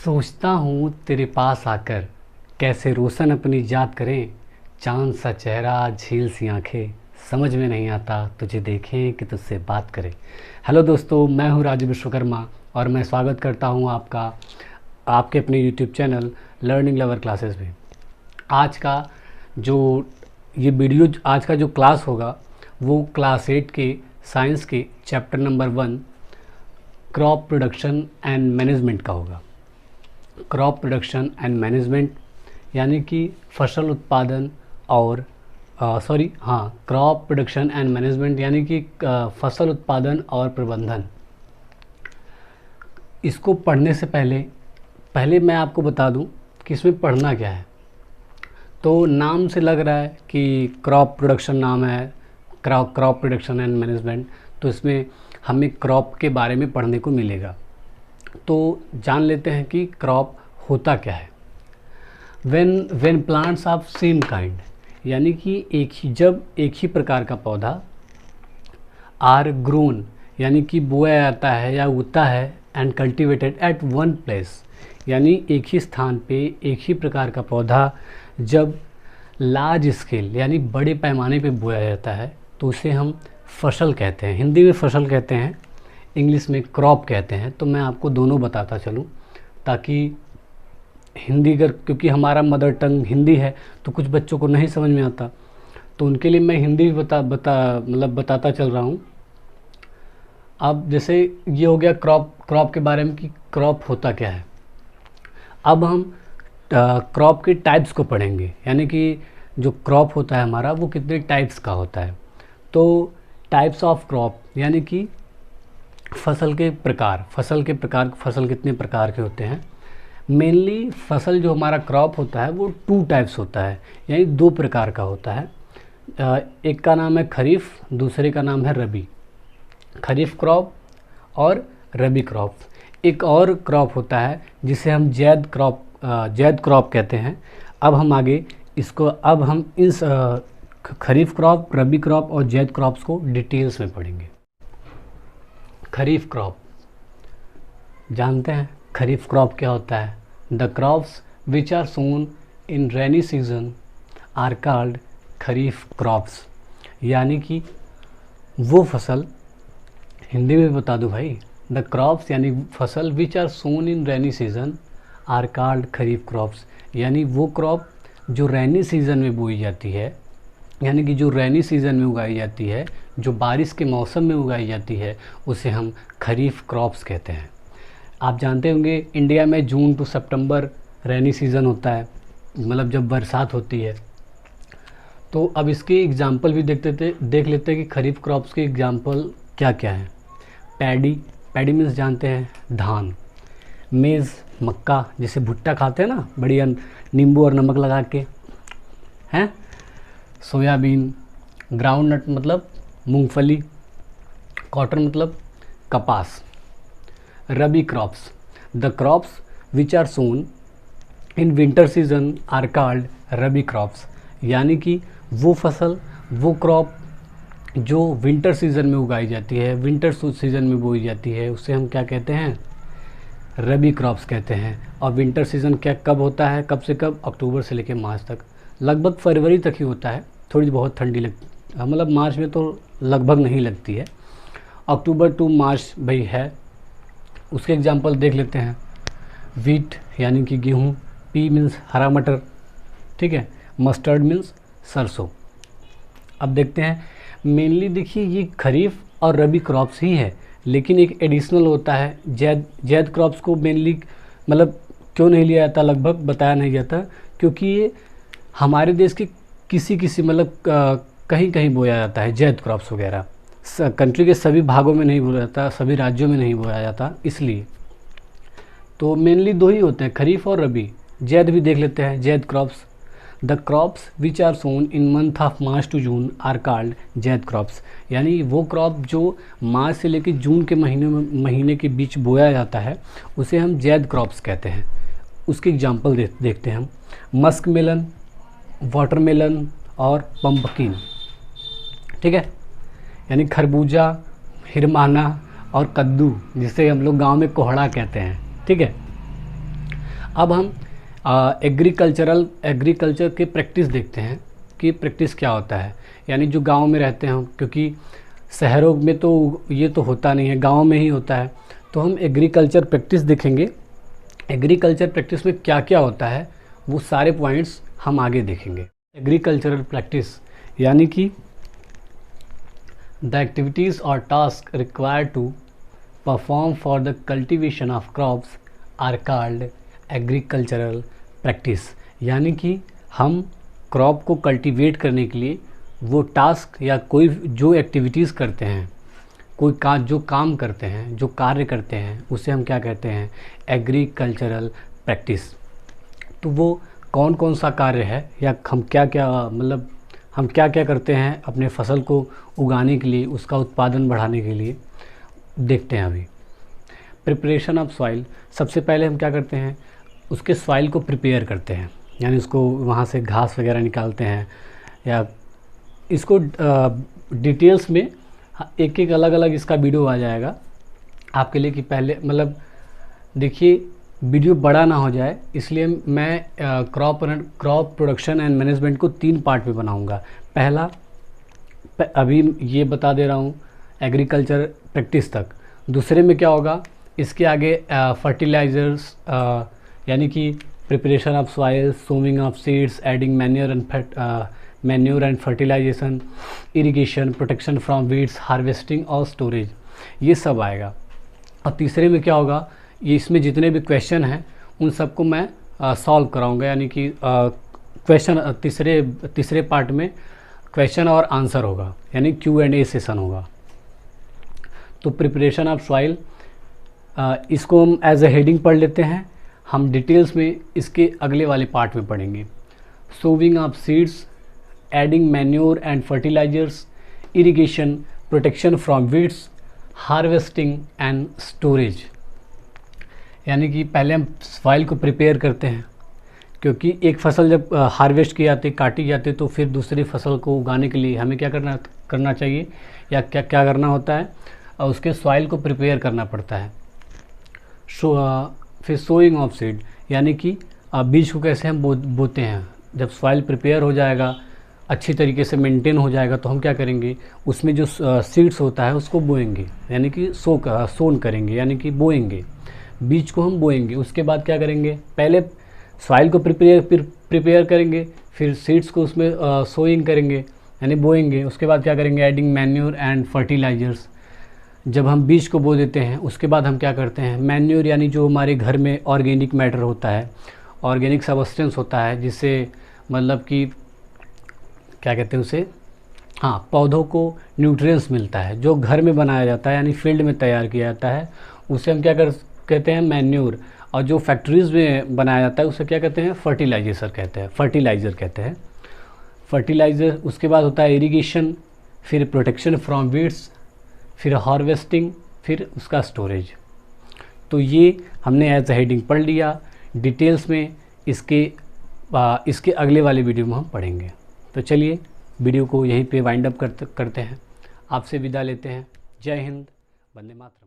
सोचता हूँ तेरे पास आकर कैसे रोशन अपनी याद करें। चांद सा चेहरा, झील सी आंखें, समझ में नहीं आता तुझे देखें कि तुझसे बात करें। हेलो दोस्तों, मैं हूँ राजू विश्वकर्मा और मैं स्वागत करता हूँ आपका आपके अपने YouTube channel learning lover classes में। आज का जो आज का जो क्लास होगा वो क्लास 8 के साइंस के chapter number 1 crop production and management का होगा। क्रॉप प्रोडक्शन एंड मैनेजमेंट यानी कि फसल उत्पादन और क्रॉप प्रोडक्शन एंड मैनेजमेंट यानी कि फसल उत्पादन और प्रबंधन। इसको पढ़ने से पहले मैं आपको बता दूं कि इसमें पढ़ना क्या है। तो नाम से लग रहा है कि क्रॉप प्रोडक्शन नाम है, क्रॉप प्रोडक्शन एंड मैनेजमेंट, तो इसमें हमें क्रॉप के बारे में पढ़ने को मिलेगा। तो जान लेते हैं कि क्रॉप होता क्या है। When plants of same kind यानी कि जब एक ही प्रकार का पौधा आर ग्रोन यानी कि बोया जाता है या उगता है and cultivated at one place यानी एक ही स्थान पे एक ही प्रकार का पौधा जब लार्ज स्केल यानी बड़े पैमाने पे बोया जाता है तो उसे हम फसल कहते हैं। हिंदी में फसल कहते हैं, इंग्लिश में क्रॉप कहते हैं। तो मैं आपको दोनों बताता चलूँ ताकि क्योंकि हमारा मदर टंग हिंदी है तो कुछ बच्चों को नहीं समझ में आता, तो उनके लिए मैं हिंदी भी बताता चल रहा हूँ। अब जैसे ये हो गया क्रॉप के बारे में कि क्रॉप होता क्या है। अब हम क्रॉप के टाइप्स को पढ़ेंगे, यानी कि जो क्रॉप होता है हमारा वो कितने टाइप्स का होता है। तो टाइप्स ऑफ क्रॉप यानी कि फसल कितने प्रकार के होते हैं। मेनली फसल जो हमारा क्रॉप होता है वो 2 टाइप्स होता है, यानी 2 प्रकार का होता है। एक का नाम है खरीफ, दूसरे का नाम है रबी। खरीफ क्रॉप और रबी क्रॉप। एक और क्रॉप होता है जिसे हम जैद क्रॉप कहते हैं। अब हम इस खरीफ क्रॉप, रबी क्रॉप और जैद क्रॉप्स को डिटेल्स में पढ़ेंगे। खरीफ क्रॉप जानते हैं खरीफ क्रॉप क्या होता है। The crops which are sown in rainy season are called kharif crops, यानी कि वो फसल, हिंदी में बता दूं भाई, द क्रॉप्स यानी फसल which are sown in rainy season are called kharif crops, यानी वो क्रॉप जो रैनी सीज़न में बोई जाती है, यानी कि जो रैनी सीज़न में उगाई जाती है, जो बारिश के मौसम में उगाई जाती है, उसे हम खरीफ क्रॉप्स कहते हैं। आप जानते होंगे इंडिया में जून टू सितंबर रैनी सीज़न होता है, मतलब जब बरसात होती है। तो अब इसके एग्जाम्पल भी देख लेते हैं कि खरीफ क्रॉप्स के एग्जाम्पल क्या क्या हैं। पैडी मीन्स जानते हैं धान। मेज़ मक्का, जिसे भुट्टा खाते हैं ना बढ़िया नींबू और नमक लगा के, हैं। सोयाबीन। ग्राउंडनट मतलब मूंगफली। कॉटन मतलब कपास। Rabi crops, the crops which are sown in winter season are called rabi crops, यानी कि वो फसल, वो क्रॉप जो विंटर सीजन में उगाई जाती है, विंटर सीजन में बोई जाती है, उसे हम क्या कहते हैं, रबी क्रॉप्स कहते हैं। और विंटर सीजन कब होता है, कब से कब, अक्टूबर से लेकर मार्च तक, लगभग फरवरी तक ही होता है। थोड़ी बहुत ठंडी लगती, मतलब मार्च में तो लगभग नहीं लगती है। अक्टूबर टू मार्च भाई है। उसके एग्जाम्पल देख लेते हैं। वीट यानी कि गेहूँ। पी मीन्स हरा मटर, ठीक है। मस्टर्ड मीन्स सरसों। अब देखते हैं, मेनली देखिए ये खरीफ और रबी क्रॉप्स ही है, लेकिन एक एडिशनल होता है जैद क्रॉप्स को मेनली मतलब क्यों नहीं लिया जाता, लगभग बताया नहीं जाता, क्योंकि ये हमारे देश के किसी मतलब कहीं कहीं बोया जाता है जैद क्रॉप्स वगैरह। कंट्री के सभी भागों में नहीं बोया जाता, सभी राज्यों में नहीं बोया जाता, इसलिए। तो मेनली 2 ही होते हैं, खरीफ और रबी। जैद भी देख लेते हैं, zaid crops. The crops which are sown in month of March to June are called zaid crops, यानी वो क्रॉप जो मार्च से लेकर जून के महीने के बीच बोया जाता है उसे हम जैद क्रॉप्स कहते हैं। उसके एग्जाम्पल देखते हैं हम। मस्क मेलन, वाटरमेलन और पम्पकिन, ठीक है, यानी खरबूजा, हिरमाना और कद्दू, जिसे हम लोग गांव में कोहड़ा कहते हैं, ठीक है। अब हम एग्रीकल्चर के प्रैक्टिस देखते हैं कि प्रैक्टिस क्या होता है। यानी जो गांव में रहते हैं, क्योंकि शहरों में तो ये तो होता नहीं है, गांव में ही होता है, तो हम एग्रीकल्चर प्रैक्टिस देखेंगे। एग्रीकल्चर प्रैक्टिस में क्या क्या होता है वो सारे पॉइंट्स हम आगे देखेंगे। एग्रीकल्चरल प्रैक्टिस यानी कि द एक्टिविटीज़ और task required to perform for the cultivation of crops are called agricultural practice. यानी कि हम क्रॉप को कल्टीवेट करने के लिए वो टास्क या कोई जो एक्टिविटीज़ करते हैं, जो काम करते हैं, जो कार्य करते हैं, उसे हम क्या कहते हैं, एग्रीकल्चरल प्रैक्टिस। तो वो कौन कौन सा कार्य है या हम क्या क्या करते हैं अपने फसल को उगाने के लिए, उसका उत्पादन बढ़ाने के लिए, देखते हैं अभी। प्रिपरेशन ऑफ सॉइल, सबसे पहले हम क्या करते हैं, उसके सॉइल को प्रिपेयर करते हैं, यानी उसको वहाँ से घास वगैरह निकालते हैं, या इसको डिटेल्स में एक एक अलग अलग इसका वीडियो आ जाएगा आपके लिए, कि पहले देखिए वीडियो बड़ा ना हो जाए, इसलिए मैं क्रॉप प्रोडक्शन एंड मैनेजमेंट को 3 पार्ट में बनाऊंगा। पहला अभी ये बता दे रहा हूँ एग्रीकल्चर प्रैक्टिस तक। दूसरे में क्या होगा, इसके आगे फर्टिलाइज़र्स यानी कि preparation of soil, sowing of seeds, adding manure and fertilisation, irrigation, protection from weeds, harvesting और स्टोरेज, ये सब आएगा। और तीसरे में क्या होगा, ये इसमें जितने भी क्वेश्चन हैं उन सबको मैं सॉल्व कराऊंगा, यानी कि क्वेश्चन तीसरे पार्ट में क्वेश्चन और आंसर होगा, यानी Q&A सेशन होगा। तो प्रिपरेशन ऑफ सॉइल, इसको हम एज ए हेडिंग पढ़ लेते हैं, हम डिटेल्स में इसके अगले वाले पार्ट में पढ़ेंगे। Sowing of seeds, adding manure and fertilisers, irrigation, protection from weeds, harvesting and storage. यानी कि पहले हम सॉइल को प्रिपेयर करते हैं, क्योंकि एक फसल जब हार्वेस्ट की जाती, काटी जाती, तो फिर दूसरी फसल को उगाने के लिए हमें क्या करना चाहिए, या क्या करना होता है, उसके सॉइल को प्रिपेयर करना पड़ता है। फिर सोइंग ऑफ सीड, यानी कि बीज को कैसे हम बोते हैं। जब सॉइल प्रिपेयर हो जाएगा, अच्छी तरीके से मेंटेन हो जाएगा, तो हम क्या करेंगे, उसमें जो सीड्स होता है उसको बोएंगे, यानी कि सोन करेंगे, यानी कि बोएंगे, बीज को हम बोएंगे। उसके बाद क्या करेंगे, पहले सॉइल को प्रिपेयर करेंगे, फिर सीड्स को उसमें सोइंग करेंगे, यानी बोएंगे। उसके बाद क्या करेंगे, एडिंग मैन्योर एंड फर्टिलाइजर्स, जब हम बीज को बो देते हैं उसके बाद हम क्या करते हैं, मैन्योर यानी जो हमारे घर में ऑर्गेनिक मैटर होता है, ऑर्गेनिक सब्सटेंस होता है, जिससे कि क्या कहते हैं उसे, हाँ, पौधों को न्यूट्रिएंट्स मिलता है, जो घर में बनाया जाता है, यानी फील्ड में तैयार किया जाता है, उसे हम क्या कहते हैं, मैन्योर। और जो फैक्ट्रीज़ में बनाया जाता है उसे क्या कहते हैं, फर्टिलाइज़र कहते हैं। फर्टिलाइज़र, उसके बाद होता है इरिगेशन, फिर प्रोटेक्शन फ्रॉम वीड्स, फिर हार्वेस्टिंग, फिर उसका स्टोरेज। तो ये हमने एज ए हेडिंग पढ़ लिया। डिटेल्स में इसके अगले वाले वीडियो में हम पढ़ेंगे। तो चलिए वीडियो को यहीं पे वाइंड अप करते हैं, आपसे विदा लेते हैं। जय हिंद, वंदे मातरम।